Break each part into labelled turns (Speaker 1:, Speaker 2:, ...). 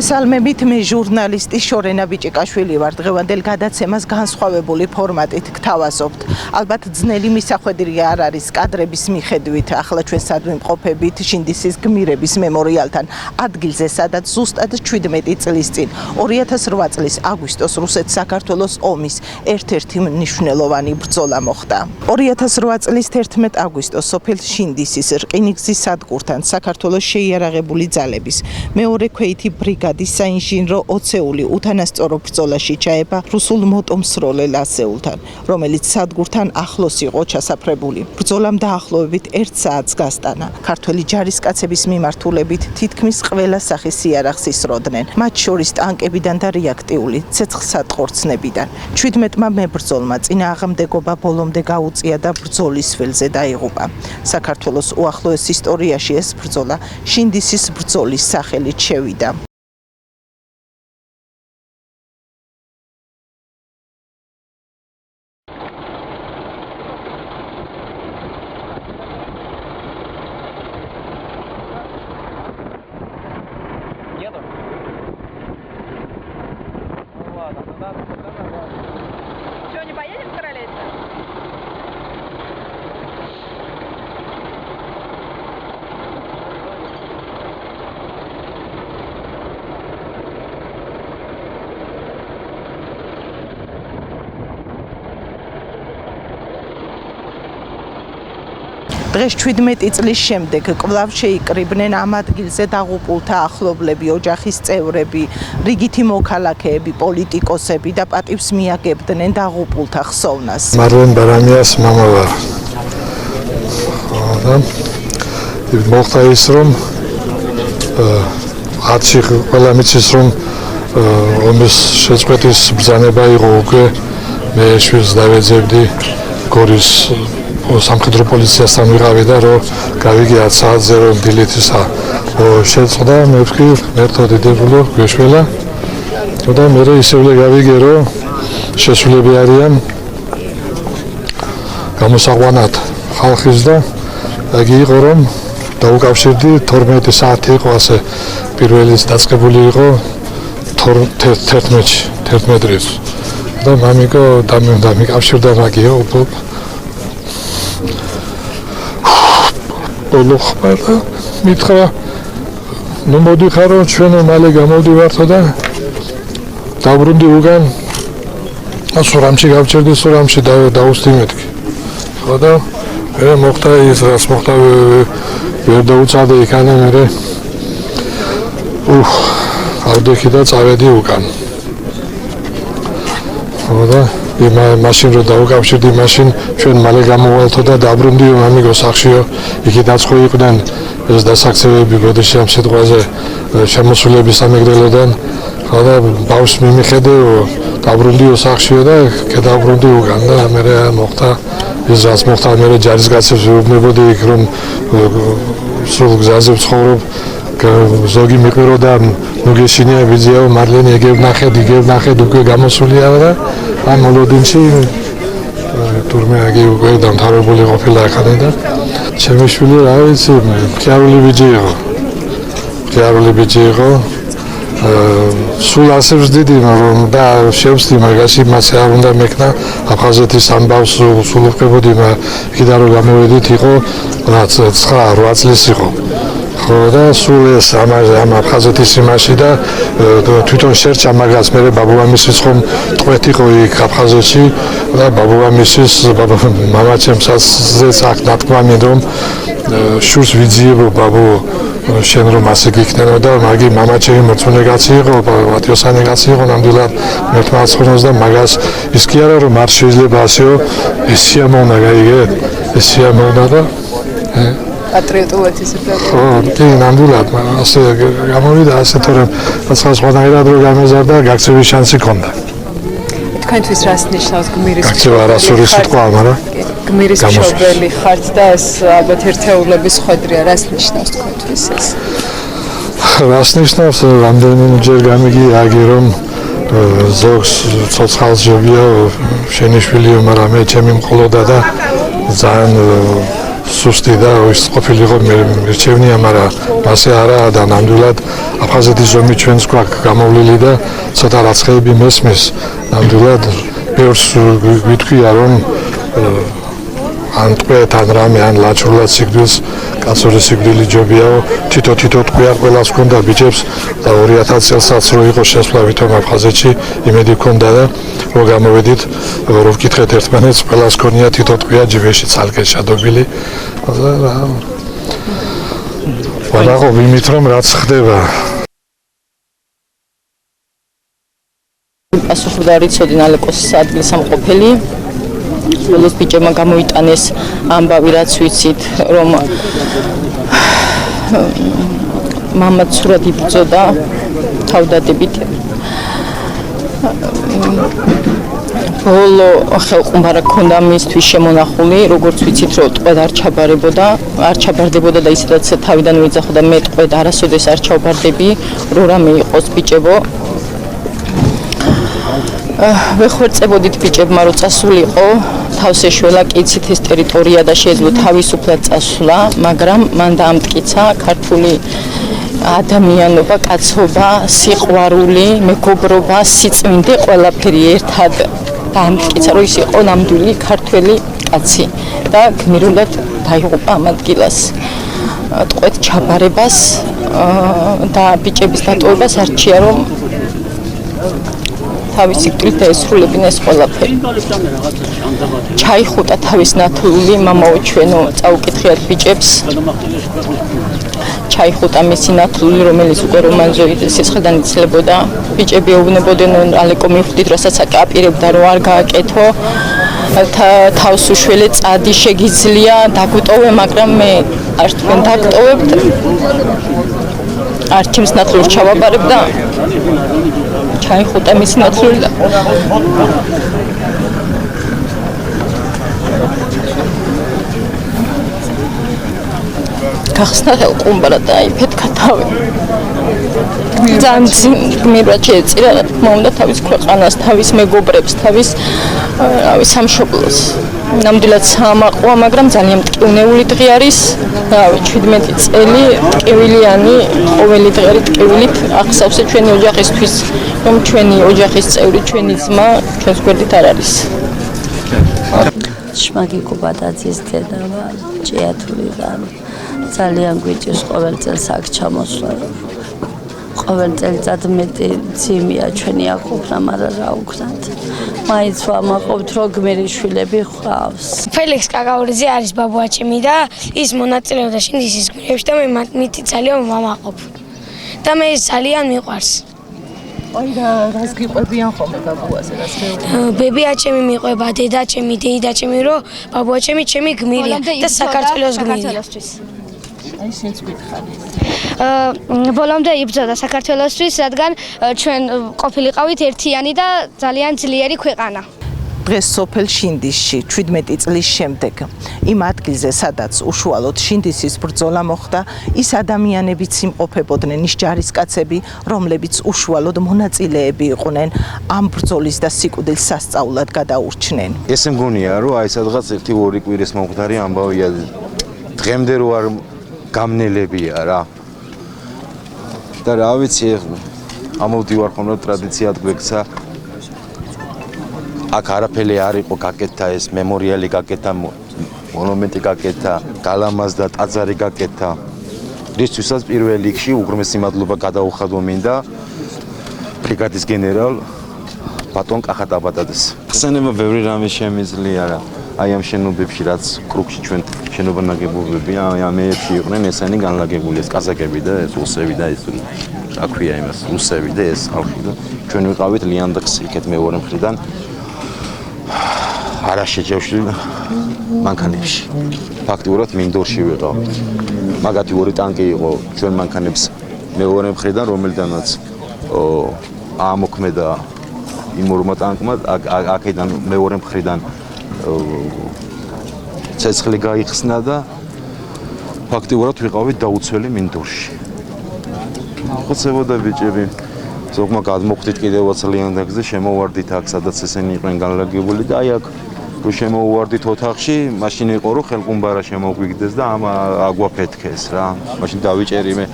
Speaker 1: Salmebit me ჟურნალისტი შორენა ბიჭიკაშვილი ვარ. დღევანდელ გადაცემას განსხვავებული ფორმატით გთავაზობთ. ალბათ ძნელი მისახვედრი არ არის კადრების მიხედვით. ახლა ჩვენ სად ვიმყოფებით შინდისის გმირების მემორიალთან ადგილზე, სადაც ზუსტად 17 წლის წინ 2008 წლის აგვისტოს რუსეთ-საქართველოს ომის ერთ-ერთი მნიშვნელოვანი ბრძოლა მოხდა. 2008 წლის 11 აგვისტოს სოფელ შინდისის რკინიგზის სადგურთან საქართველოს შეიარაღებული ძალების მეორე ქვეითი ბრიგადის საინჟინრო ოცეული უთანასწორო ბრძოლაში ჩაება რუსულ მოტომსროლელ ასეულთან, რომელიც სადგურთან ახლოს იყო ჩასაფრებული. ბრძოლამ დაახლოებით 1 საათს გასტანა. ქართველი ჯარისკაცების მიმართულებით თითქმის ყველა სახის იარაღს ისროდნენ, მათ შორის ტანკებიდან და რეაქტიული ცეცხლსატყორცნებიდან. 17-მა მებრძოლმა წინააღმდეგობა ბოლომდე გაუწია და ბრძოლის ველზე დაიღუპა. საქართველოს უახლოეს ისტორიაში ეს ბრძოლა შინდისის ბრძოლის სახელით შევიდა.
Speaker 2: Что, не поедем в Королевце?
Speaker 1: დღეს 17 წლის შემდეგ კვლავ შეიკრიბნენ ამ ადგილზე დაღუპულთა ახლობლები, ოჯახის წევრები, რიგითი მოქალაქეები, პოლიტიკოსები და პატივს მიაგებდნენ დაღუპულთა ხსოვნას.
Speaker 3: მარლენ ბარამიას მამა ვარ. მოხდა ის რომ ათში ყველა მიცის რომ ომის შეწყვეტის ბრძანება იყო უკვე მე შვილს დავეძებდი გორის სამხედრო პოლიციასთან ვიყავი და რომ გავიგე 10 საათზე რომ დილითისა შეწყდა მე ვთქვი ერთო დიდებულო გვეშველა და მე ისევე გავიგე რომ შესულები არიან გამოსაღვანად ხალხის და აგი იყო რომ დაუკავშირდი 12 საათი იყო ასე პირველი დაწყებული იყო 11 დღეს და მამიკო დამიკავშირდა მაგიო ოლოხმადა მითხრა ნუ მოდიხარ რომ ჩვენ მალე გამოვდივართო და დაბრუნდი უგან სურამში გავჩერდი სურამში დაუსდი მეთქი ხო და მე მოხდა ის რაც მოხდა ვერ დაუწადე იქანა მე ავდექი და წავედი უკან ხო და მაშინ რომ დაუკავშირდი მაშინ ჩვენ მალე გამოვალთო და დაბრუნდი მამიგო სახშიო იქი დაწყო იყვნენ ეს დასაქცევები ბოდიში ამ სიტყვაზე შემოსულები სამეგრელოდან ხო და ბავშვს მიმიხედე დაბრუნდიო სახშიო და გადაბრუნდი უკან და მე მოხდა ეს რაც მოხდა მე ჯარისკაცებს ვუბნებოდი იქ რომ სულ გზაზე ვცხოვრობ ზოგი მიყვიროდა ნუ გეშინია ვიზიაო მარლენი ეგევ ნახეთ უკვე გამოსულია და ამ მოლოდინში თურმე აგი უკვე დამთავრებული ყოფილა ახლა და ჩემი შვილი რა ვიცი მქიარული ბიჭი იყო სულ ასე ვზდიდი რომ და შევსდი მაგაში მასე არ უნდა მეკნა აფხაზეთის ამბავს სულ ვყებოდი იქიდან რომ გამოვედით იყო რაც 9-8 წლის იყო ხო და სულ ეს ამ აფხაზეთის იმაში და თვითონ შერჩა მაგას მე ბაბუამისის ხომ ტყვეთ იყო იქ აფხაზეთში და ბაბუამისის მამაჩემსაც აქ ნათქვამი რომ შურს ვიძიებო ბაბუ შენ რომ ასე გიქნენო და მაგი მამაჩემი მორწმუნე კაცი იყო პატრიოტული კაცი იყო ნამდვილად მართლაც და მაგას ის კი არა რომ არ შეიძლება ასეო ეს სიამოვნა გაიგეთ ეს სიამოვნა და
Speaker 2: პატრიოტულად ისე
Speaker 3: ხო, კი, ნამდვილად, ასე გამოვიდა ასე თორემ სხვადასხვანაირად რო გამეზარდა, გაქცევის შანსი ჰქონდა.
Speaker 2: თქვენთვის რას ნიშნავს გმირის
Speaker 3: გაქცევა არასწორი სიტყვა, მაგრამ
Speaker 2: გმირის მშობელი ხართ და ეს ალბათ ერთეულების ხვედრია, რას ნიშნავს თქვენთვის ეს?
Speaker 3: რას ნიშნავს, რამდენიმეჯერ გამიგი აგი რომ ზოგს ცოცხალს ჯობია შენიშვილიო, მაგრამ მე ჩემი მყოლოდა და ძალიან სუსტი და ის ყოფილიყო მირჩევნია, მაგრამ მასე არა და ნამდვილად აფხაზეთის ზომი ჩვენს გვაქვს გამოვლილი და ცოტა რაცხები მესმის. ნამდვილად ბევრს გვითქვია რომ ან ტყვეთ ან რამე ან ლაჩრულად სიკვდილს კაცური სიკვდილი ჯობიაო თითო ტყვია ყველას ჰქონდა ბიჭებს და 2000 წელსაც რო იყო შესვლა ვითომ აფხაზეთში იმედი ჰქონდა და რო გამოვედით რო ვკითხეთ ერთმანეთს ყველას ჰქონია თითო ტყვია ჯიბეში ცალკე შადობილი და ვარაყობ იმით რომ რაც ხდება
Speaker 4: პასუხობდა რიცოდინ ალეკოს ადგილის ამყოფელი ბოლოს ბიჭებმა გამოიტანეს ამბავი რაც ვიცით რომ მამა ცურად იბრძოდა თავდადებით ბოლო ხელყუმბარა ქონდა მისთვის შემონახული როგორც ვიცით რომ ტყვედ არ ჩაბარდებოდა და ისედაც თავიდან ვიძახოდა მე ტყვედ არასოდეს არ ჩავბარდები რო რამე იყოს ბიჭებო ვეხვერწებოდით ბიჭებმა რომ წასულიყო თავს ეშველა კიცით ეს ტერიტორია და შეეძლო თავისუფლად წასვლა მაგრამ მან დაამტკიცა ქართული ადამიანობა კაცობა სიყვარული მეგობრობა სიწმინდე ყველაფერი ერთად დაამტკიცა რომ ის იყო ნამდვილი ქართველი კაცი და გმირულად დაიღუპა ამ ადგილას ტყვედ ჩაბარებას და ბიჭების დატოვებას არჩია რომ თავისი კრით ესრულებინა ეს ყველაფერი. ჩაიხუტა თავის ნათლული მამაო ჩვენო წაუკითხიათ ბიჭებს. ჩაიხუტა მისი ნათლული რომელიც უკვე რომანზე სიცხედან იცლებოდა. ბიჭები ეუბნებოდნენ ალეკო მიხვდით რასაც აკაპირებდა რომ არ გააკეთო. თავს უშველე წადი შეგიძლია დაგუტოვე მაგრამ მე არ თქვენ დაგტოვებთ. არჩემს ნათლურს ჩავაბარებ და ჩაიხუტა მისი ნათლური და გახსნა ხელყუმბარა და იფეთქა თავი ძალიან გმირად შეეწირა რა თქმა უნდა თავის ქვეყანას თავის მეგობრებს თავის სამშობლოს ნამდვილად საამაყოა მაგრამ ძალიან მტკივნეული დღე არის 17 წელი ტკივილიანი ყოველი დღე ტკივილით ახსავსე ჩვენი ოჯახისთვის რომ ჩვენი ოჯახის წევრი ჩვენი ძმა ჩვენს გვერდით არ არის
Speaker 5: შმაგი კუბადაძის დედა ვარ ჭიათურიდან ძალიან გვიჭირს ყოველ წელს აქ ჩამოსვლა ყოველ წელიწად მეტი ძიმია ჩვენი აყოფნა მაგრამ რა ვქნათ მაინც ვამაყობთ რომ გმირი შვილები ყავს
Speaker 6: ფელიქს კაკაურიძე არის ბაბუაჩემი და ის მონაწილეობდა შინდისის გმირებში და მე მითი ძალიან ვამაყობ და მე ძალიან მიყვარს
Speaker 1: აი რას გიყვებიან ხოლმე ბაბუაზე რას
Speaker 6: ბებიაჩემი მიყვება დედაჩემი დეიდაჩემი რომ ბაბუაჩემი ჩემი გმირია და საქართველოს გმირია
Speaker 1: აი შენც გითხარი
Speaker 7: ბოლომდე იბრძოდა საქართველოსთვის რადგან ჩვენ ყოფილიყავით ერთიანი და ძალიან ძლიერი ქვეყანა
Speaker 1: დღეს სოფელ შინდისში 17 წლის შემდეგ იმ ადგილზე სადაც უშუალოდ შინდისის ბრძოლა მოხდა ის ადამიანებიც იმყოფებოდნენ ის ჯარისკაცები რომლებიც უშუალოდ მონაწილეები იყვნენ ამ ბრძოლის და სიკვდილს სასწაულად გადაურჩნენ
Speaker 8: ეს მგონია რომ აი სადღაც 1-2 კვირის მომხდარი ამბავია დღემდე რო არ გამნელებია რა და რა ვიცი ამოვდივარ ხოლმე ტრადიციად გვექცა აქ არაფერი არ იყო გაკეთა ეს მემორიალი გაკეთა მონუმენტი გაკეთა გალამაზ და ტაძარი გაკეთა რისთვისაც პირველ რიგში უღრმესი მადლობა გადაუხადო მინდა ბრიგადის გენერალ ბატონ კახატაბადაძეს ხსენება ბევრი რამე შემიძლია რა აი ამ შენობებში რაც კრუკში ჩვენ შენობა ნაგებობები აი ამეებში იყვნენ ესენი განლაგებული ეს კაზაკები და ეს რუსები და ეს რა ქვია იმას რუსები და ეს ხალხი და ჩვენ ვიყავით ლიანდაქსი იქეთ მეორე მხრიდან არაშეჯევში მანქანებში ფაქტიურად მინდორში ვიყავით მაგათი ორი ტანკი იყო ჩვენ მანქანებს მეორე მხრიდან რომელიდანაც აამოქმედა იმ ორმა ტანკმა აქედან მეორე მხრიდან ცეცხლი გაიხსნა და ფაქტიურად ვიყავით დაუცველი მინდორში ხოცებოდა ბიჭები ზოგმა გადმოხვდით კიდევაც ლიანდაგზე შემოვარდით აქ სადაც ესენი იყვნენ განლაგებული და აი აქ რომ შემოუვარდით ოთახში, მაშინ იყო რომ ხელყუმბარა შემოგვიგდეს და ამ აგვაფეთქეს რა. მაშინ დავიჭერი მე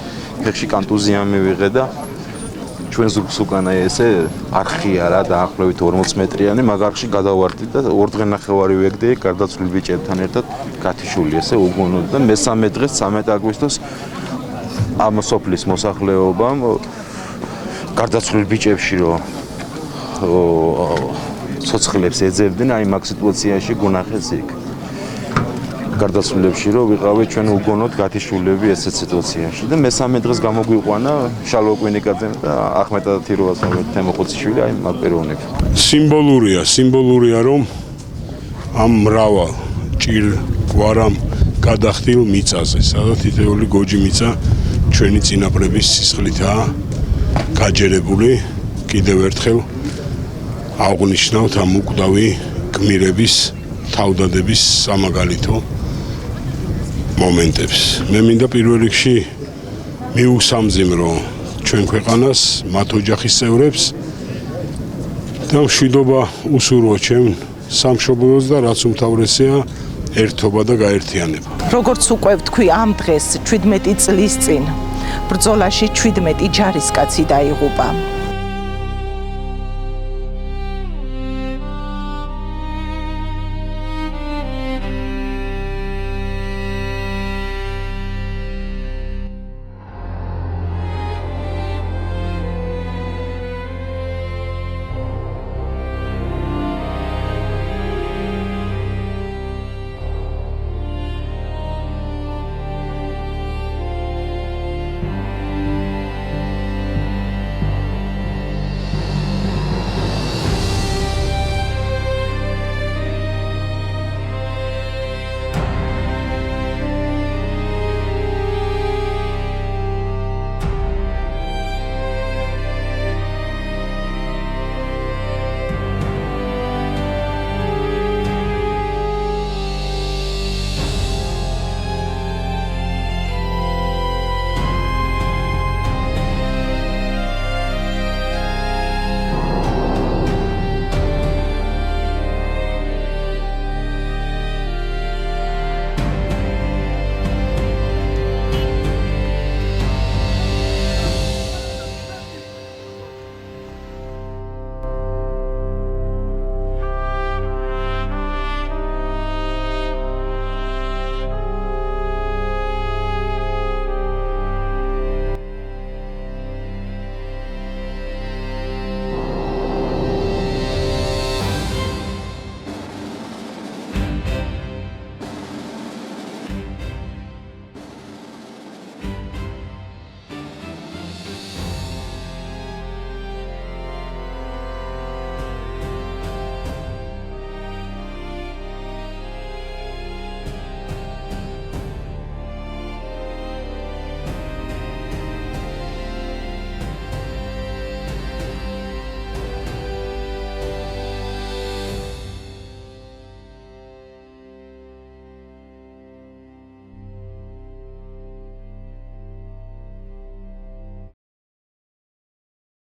Speaker 8: ფეხში კანტუზია მივიღე და ჩვენ ზურგს უკანა ესე არხია რა დაახლოებით 40 მეტრიანი მაგარხში გადავარდით და 2 დღე-ნახევარი ვეგდე გარდაცვლილ ბიჭებთან ერთად გათიშული ესე უგონოდ და მესამე დღეს 13 აგვისტოს ამ სოფლის მოსახლეობამ გარდაცვლილ ბიჭებში რომ ცოცხლებს ეძებდნენ აი მაგ სიტუაციაში გუნახეს იქ გარდაცვლილებში რომ ვიყავით ჩვენ უგონოდ გათიშულები ესეთ სიტუაციაში და მესამე დღეს გამოგვიყვანა შალვა კვინიკაძემ და ახმეტ ათიროვასთან თემოხუციშვილი აი მაგ პიროვნებს
Speaker 9: სიმბოლურია რომ ამ მრავალ ჭირ გვარამ გადახდილ მიწაზე სადაც თითოეული გოჯი მიწა ჩვენი წინაპრების სისხლითაა გაჯერებული კიდევ ერთხელ აღნიშნავთ ამ უკვდავი გმირების თავდადების სამაგალითო მომენტებს. მე მინდა პირველ რიგში მიუსამძიმრო ჩვენ ქვეყანას, მათ ოჯახის წევრებს და მშვიდობა უსურვო ჩემ სამშობლოს და რაც უმთავრესია ერთობა და გაერთიანება.
Speaker 1: როგორც უკვე ვთქვი ამ დღეს 17 წლის წინ ბრძოლაში 17 ჯარისკაცი დაიღუპა.